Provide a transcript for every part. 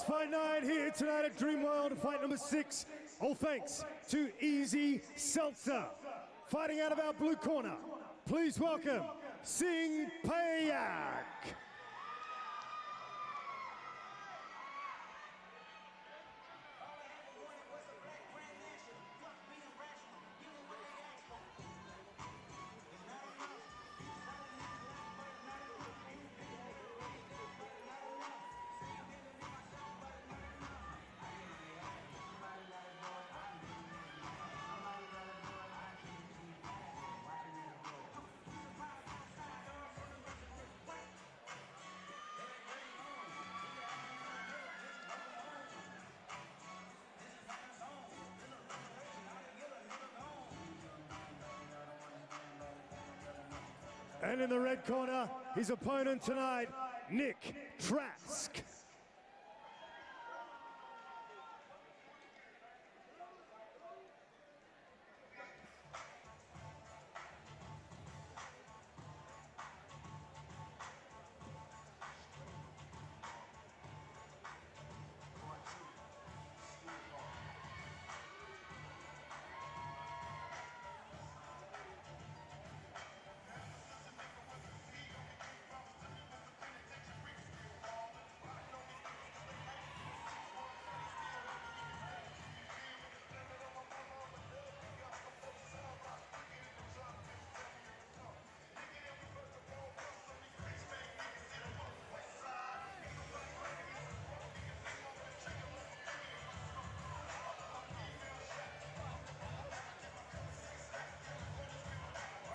it's fight night here tonight at Dreamworld, fight number 6. All thanks to Easy Seltzer. Fighting out of our blue corner, please welcome SingPayak. And in the red corner, his opponent tonight, Trask.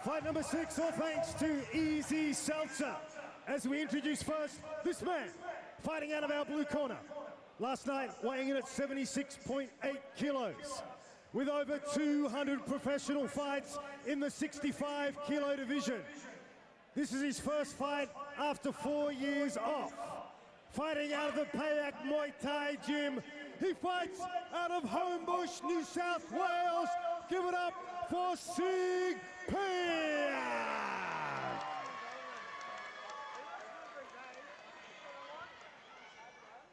Fight number 6, all thanks to Easy Seltzer. As we introduce first, this man, fighting out of our blue corner. Last night, weighing in at 76.8 kilos. With over 200 professional fights in the 65 kilo division. This is his first fight after 4 years off. Fighting out of the Payak Muay Thai gym. He fights out of Homebush, New South Wales. Give it up for SingPayak.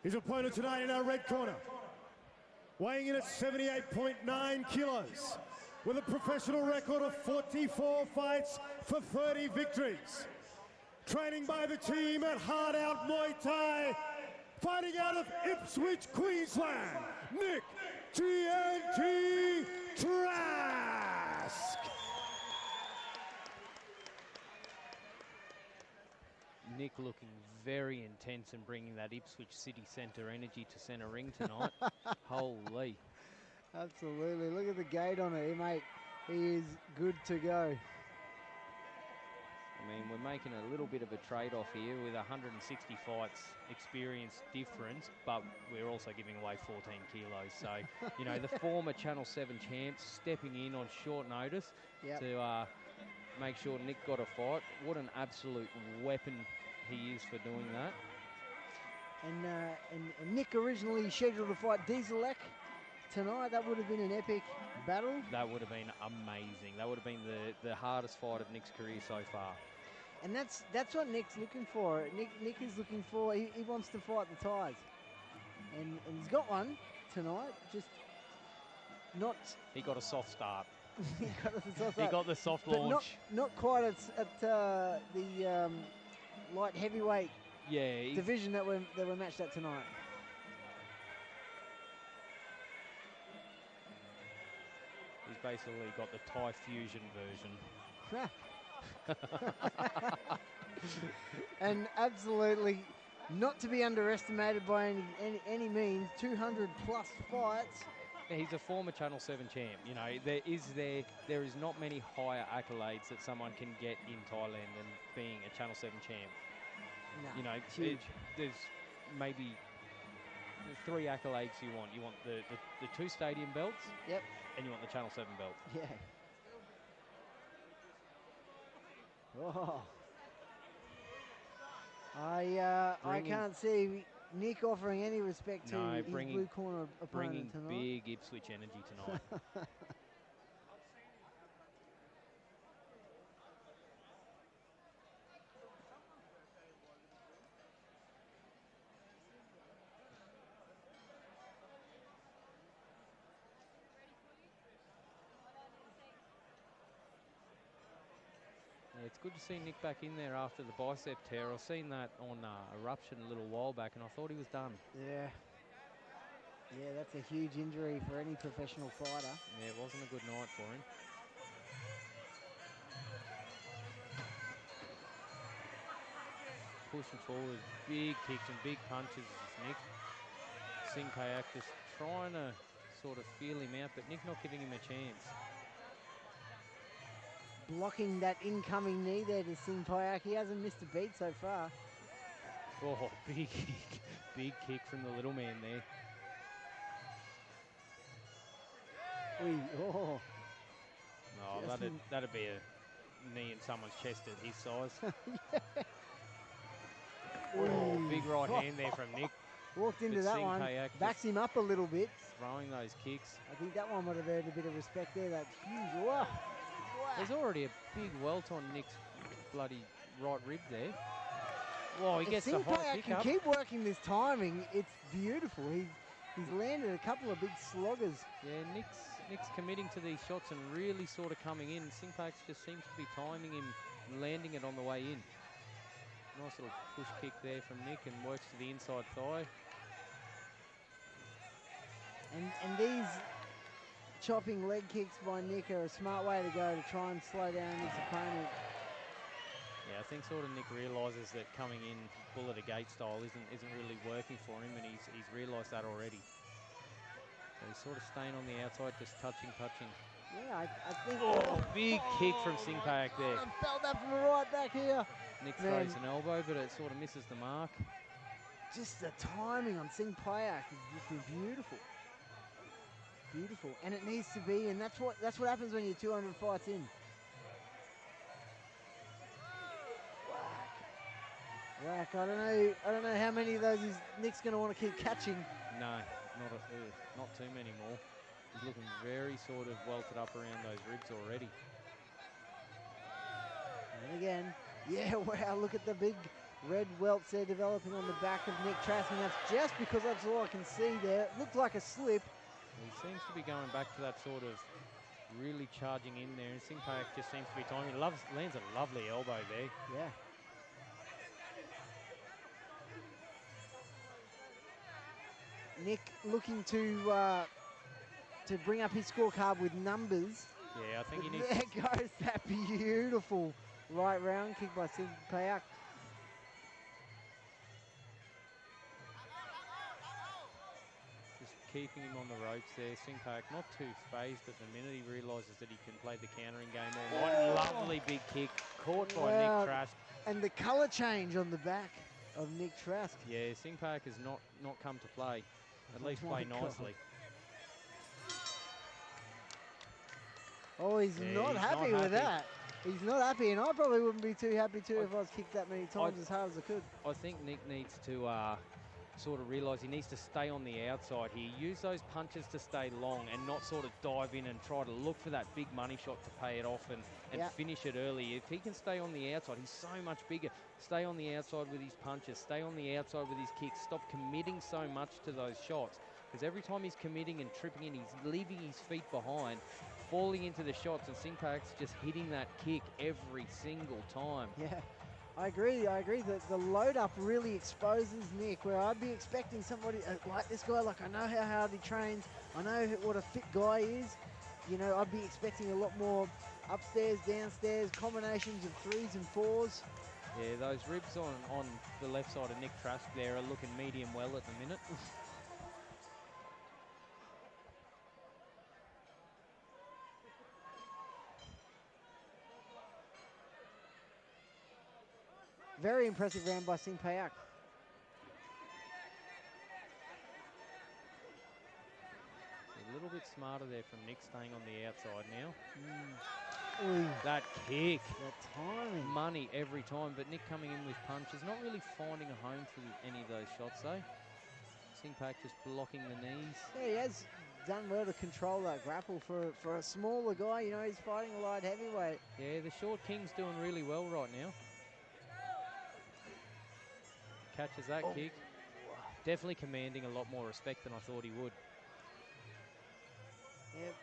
His opponent tonight in our red corner, weighing in at 78.9 kilos, with a professional record of 44 fights for 30 victories. Training by the team at Heartout Muay Thai, fighting out of Ipswich, Queensland, TNT Trask. Nick looking very intense and bringing that Ipswich City Centre energy to centre ring tonight. Holy. Absolutely. Look at the gate on it, mate. He is good to go. I mean, we're making a little bit of a trade-off here with 160 fights experience difference, but we're also giving away 14 kilos. So, you know, the former Channel 7 champs stepping in on short notice to make sure Nick got a fight. What an absolute weapon he is for doing that. And Nick originally scheduled to fight Dieselek tonight. That would have been an epic battle. That would have been amazing. That would have been the hardest fight of Nick's career so far. And that's what Nick's looking for. Nick is looking for, he wants to fight the ties. And he's got one tonight, just not... He got a soft start. He got the soft launch. Not quite at the light heavyweight division that we're matched at tonight. He's basically got the Thai fusion version. And absolutely not to be underestimated by any means. 200 plus fights. He's a former Channel 7 champ. You know, there is not many higher accolades that someone can get in Thailand than being a Channel 7 champ. No, you know, huge. There's maybe 3 accolades you want. You want the 2 stadium belts. Yep. And you want the Channel 7 belt. Yeah. Oh. I can't see Nick offering any respect to his blue corner opponent tonight. Bringing big Ipswich energy tonight. it's good to see Nick back in there after the bicep tear. I've seen that on Eruption a little while back, and I thought he was done. Yeah. Yeah, that's a huge injury for any professional fighter. Yeah, it wasn't a good night for him. Pushing forward, big kicks and big punches is Nick. SingPayak just trying to sort of feel him out, but Nick not giving him a chance. Blocking that incoming knee there to SingPayak. He hasn't missed a beat so far. Oh, big kick. Big kick from the little man there. Oh. Oh, that'd be a knee in someone's chest at his size. Yeah. Oh, big right hand there from Nick. Walked into that one, backs him up a little bit. Throwing those kicks. I think that one would have earned a bit of respect there. That's huge. Whoa. There's already a big welt on Nick's bloody right rib there. Whoa, he gets the high kick can up. Keep working this timing. It's beautiful. He's landed a couple of big sloggers. Yeah, Nick's committing to these shots and really sort of coming in. SingPayak just seems to be timing him and landing it on the way in. Nice little push kick there from Nick and works to the inside thigh. And these chopping leg kicks by Nick are a smart way to go to try and slow down his opponent. Yeah, I think sort of Nick realises that coming in bull at a gate style isn't really working for him, and he's realised that already. So he's sort of staying on the outside, just touching. Yeah, I think... Oh, big kick from SingPayak there. I felt that from right back here. Nick throws an elbow, but it sort of misses the mark. Just the timing on SingPayak has just been beautiful. Beautiful, and it needs to be, and that's what happens when you're 200 fights in. Whack. I don't know how many of those Nick's going to want to keep catching. No, not too many more. He's looking very sort of welted up around those ribs already. And again, yeah, wow, look at the big red welts there developing on the back of Nick Trask, and that's just because that's all I can see there. It looked like a slip. He seems to be going back to that sort of really charging in there, and SingPayak just seems to be timing. He lands a lovely elbow there. Yeah. Nick looking to bring up his scorecard with numbers. Yeah, I think he needs... There goes that beautiful right round kick by SingPayak. Just keeping him on the ropes there. SingPayak not too phased at the minute. He realises that he can play the countering game all night. Lovely big kick caught by Nick Trask. And the colour change on the back of Nick Trask. Yeah, SingPayak has not come to play. At least play nicely. Oh, he's not happy with that. He's not happy, and I probably wouldn't be too happy too if I was kicked that many times as hard as I could. I think Nick needs to sort of realise he needs to stay on the outside here. Use those punches to stay long and not sort of dive in and try to look for that big money shot to pay it off and finish it early. If he can stay on the outside, he's so much bigger. Stay on the outside with his punches. Stay on the outside with his kicks. Stop committing so much to those shots, because every time he's committing and tripping in, he's leaving his feet behind, falling into the shots, and SingPayak's just hitting that kick every single time. Yeah. I agree that the load up really exposes Nick, where I'd be expecting somebody like this guy, like I know how hard he trains, I know what a fit guy is, you know, I'd be expecting a lot more upstairs, downstairs, combinations of 3s and 4s. Yeah, those ribs on the left side of Nick Trask there are looking medium well at the minute. Very impressive round by SingPayak. A little bit smarter there from Nick, staying on the outside now. That kick. That timing. Money every time, but Nick coming in with punches, not really finding a home for any of those shots though. SingPayak just blocking the knees. Yeah, he has done well to control that grapple for a smaller guy. You know, he's fighting a light heavyweight. Yeah, the short king's doing really well right now. Catches that kick. Definitely commanding a lot more respect than I thought he would. Yep.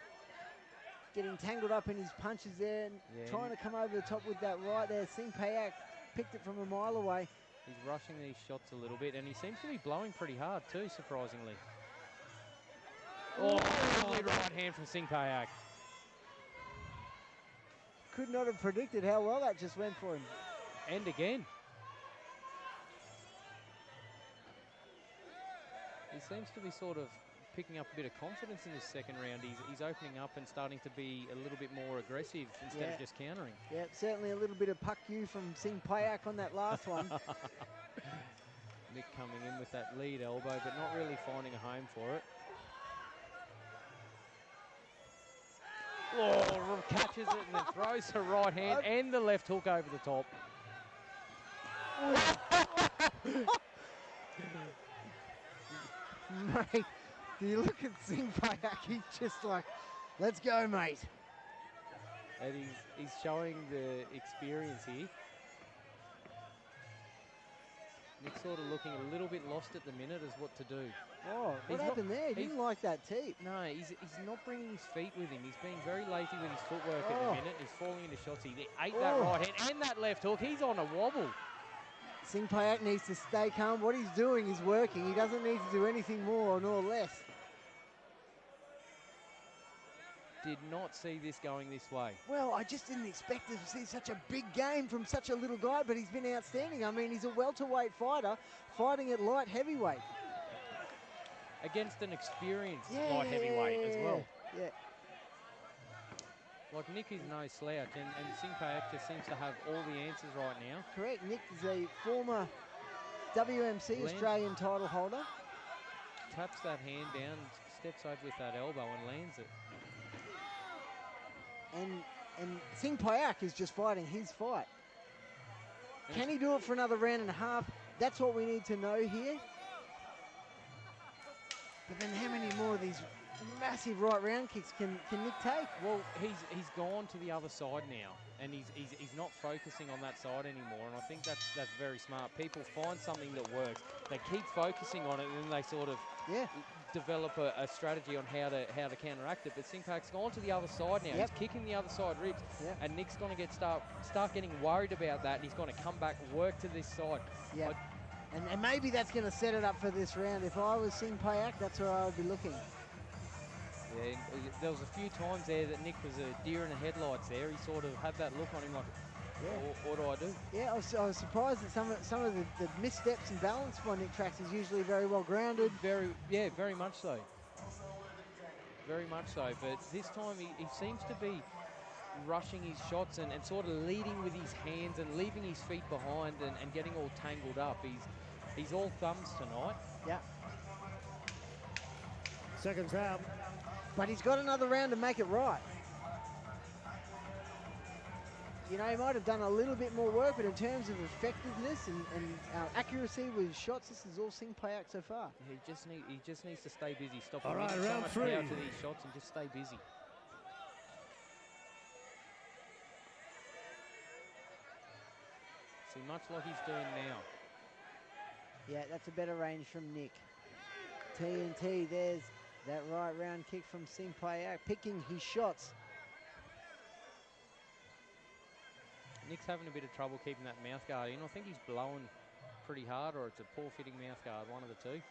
getting tangled up in his punches there and trying to come over the top with that right there. SingPayak picked it from a mile away. He's rushing these shots a little bit, and he seems to be blowing pretty hard too, surprisingly. Oh, lovely right hand from SingPayak. Could not have predicted how well that just went for him. And again. He seems to be sort of picking up a bit of confidence in this second round. He's opening up and starting to be a little bit more aggressive instead of just countering. Yeah, certainly a little bit of puck you from SingPayak on that last one. Nick coming in with that lead elbow, but not really finding a home for it. Oh, catches it and then throws the right hand and the left hook over the top. Mate, do you look at SingPayak? He's just like, let's go, mate. And he's showing the experience here. Nick's sort of looking a little bit lost at the minute as what to do. Oh, what happened there? He didn't like that teep. No, he's not bringing his feet with him. He's being very lazy with his footwork at the minute. He's falling into shots. He ate that right hand and that left hook. He's on a wobble. SingPayak needs to stay calm. What he's doing is working. He doesn't need to do anything more nor less. Did not see this going this way. Well, I just didn't expect to see such a big game from such a little guy, but he's been outstanding. I mean, he's a welterweight fighter fighting at light heavyweight. Against an experienced light heavyweight as well. Yeah. Like, Nick is no slouch, and SingPayak just seems to have all the answers right now. Correct. Nick is a former WMC Australian title holder. Taps that hand down, steps over with that elbow and lands it. And SingPayak is just fighting his fight. Can he do it for another round and a half? That's what we need to know here. But then how many more of these massive right round kicks can Nick take? Well, he's gone to the other side now, and he's not focusing on that side anymore, and I think that's very smart. People find something that works, they keep focusing on it, and then they sort of develop a strategy on how to counteract it. But SingPayak's gone to the other side now. He's kicking the other side ribs, and Nick's going to start getting worried about that, and he's going to come back, work to this side. Yeah. And maybe that's going to set it up for this round. If I was SingPayak, that's where I would be looking. Yeah, there was a few times there that Nick was a deer in the headlights there. He sort of had that look on him like, what do I do? Yeah, I was surprised that some of the missteps and balance by Nick Trask is usually very well grounded. Very much so. Very much so. But this time he seems to be rushing his shots and sort of leading with his hands and leaving his feet behind and getting all tangled up. He's all thumbs tonight. Yeah. Seconds out. But he's got another round to make it right. You know, he might have done a little bit more work, but in terms of effectiveness and accuracy with shots, this is all SingPayak so far. He just needs to stay busy. Stop all right, so round much three. power to these shots and just stay busy. See, much like he's doing now. Yeah, that's a better range from Nick. TNT, there's that right round kick from SingPayak, picking his shots. Nick's having a bit of trouble keeping that mouth guard in. I think he's blowing pretty hard, or it's a poor fitting mouth guard, one of the two.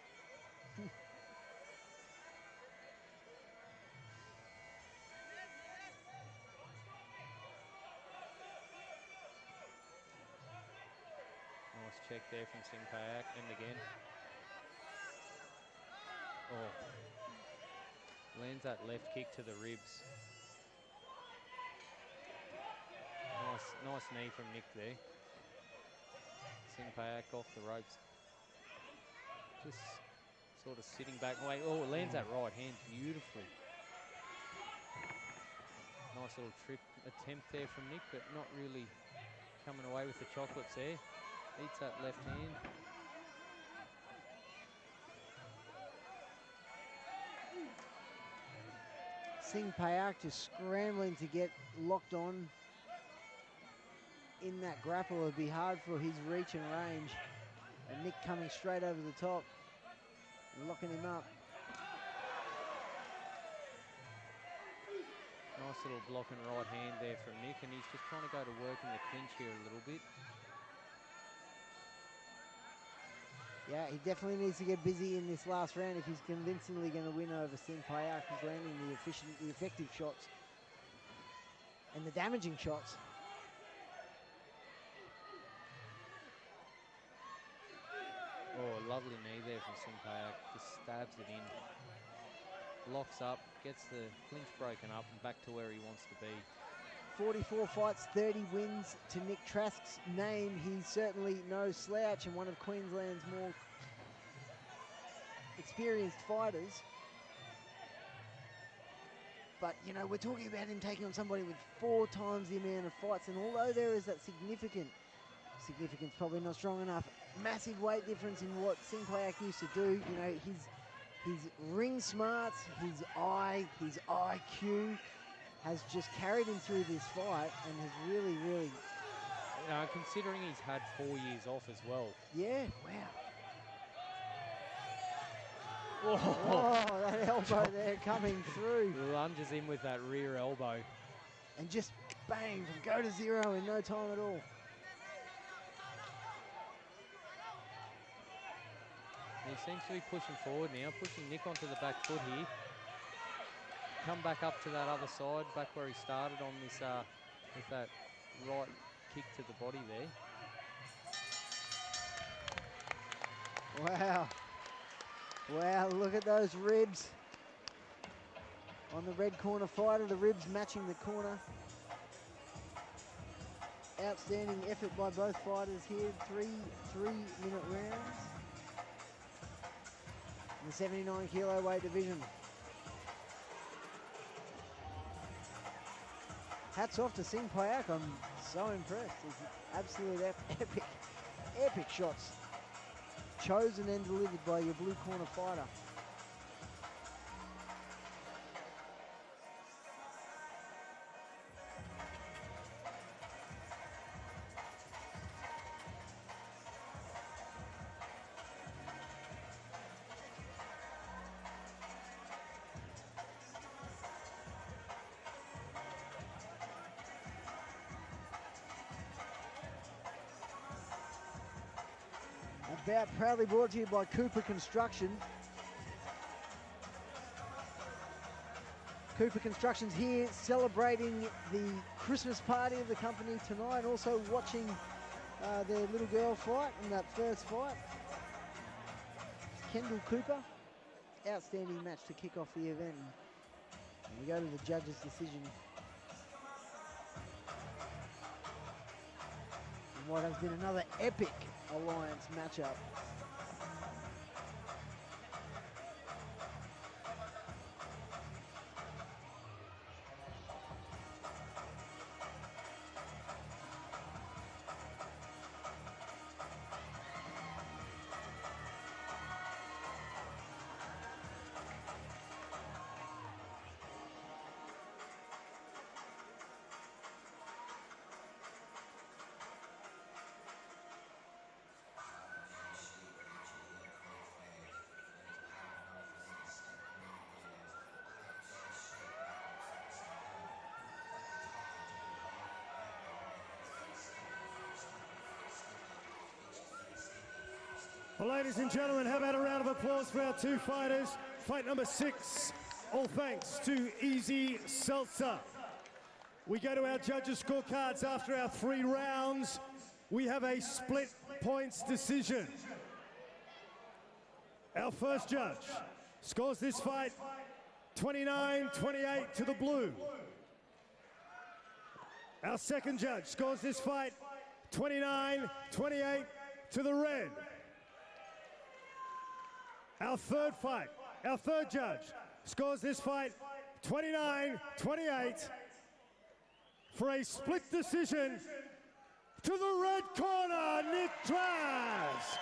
Nice check there from SingPayak, and again. Oh. Lands that left kick to the ribs. Nice knee from Nick there. SingPayak off the ropes. Just sort of sitting back. Oh, lands that right hand beautifully. Nice little trip attempt there from Nick, but not really coming away with the chocolates there. Eats that left hand. SingPayak just scrambling to get locked on in that grapple. It would be hard for his reach and range. And Nick coming straight over the top, locking him up. Nice little blocking right hand there from Nick, and he's just trying to go to work in the clinch here a little bit. Yeah, he definitely needs to get busy in this last round if he's convincingly going to win over SingPayak, who's landing the effective shots and the damaging shots. Oh, lovely knee there from SingPayak. Just stabs it in. Locks up, gets the clinch broken up and back to where he wants to be. 44 fights, 30 wins to Nick Trask's name. He's certainly no slouch and one of Queensland's more experienced fighters. But, you know, we're talking about him taking on somebody with 4 times the amount of fights, and although there is that significance probably not strong enough, massive weight difference in what SingPayak used to do. You know, his ring smarts, his IQ has just carried him through this fight and has really, really... Considering he's had 4 years off as well. Yeah, wow. Oh, that elbow there coming through. Lunges in with that rear elbow. And just bang, from go to 0 in no time at all. He seems to be pushing forward now, pushing Nick onto the back foot here. Come back up to that other side, back where he started on this, with that right kick to the body there. Wow. Wow, look at those ribs. On the red corner fighter, the ribs matching the corner. Outstanding effort by both fighters here. Three-minute rounds. In the 79 kilo weight division. Hats off to SingPayak. I'm so impressed. It's absolute epic shots. Chosen and delivered by your blue corner fighter. Bout proudly brought to you by Cooper Construction. Cooper Construction's here celebrating the Christmas party of the company tonight, also watching their little girl fight in that first fight. Kendall Cooper, outstanding match to kick off the event. And we go to the judges' decision. And what has been another epic alliance matchup. Well, ladies and gentlemen, how about a round of applause for our 2 fighters? Fight number 6, all thanks to Easy Seltzer. We go to our judges' scorecards after our 3 rounds. We have a split points decision. Our first judge scores this fight 29-28 to the blue. Our second judge scores this fight 29-28 to the red. Our third judge scores this fight 29-28 for a split decision to the red corner, Nick Trask.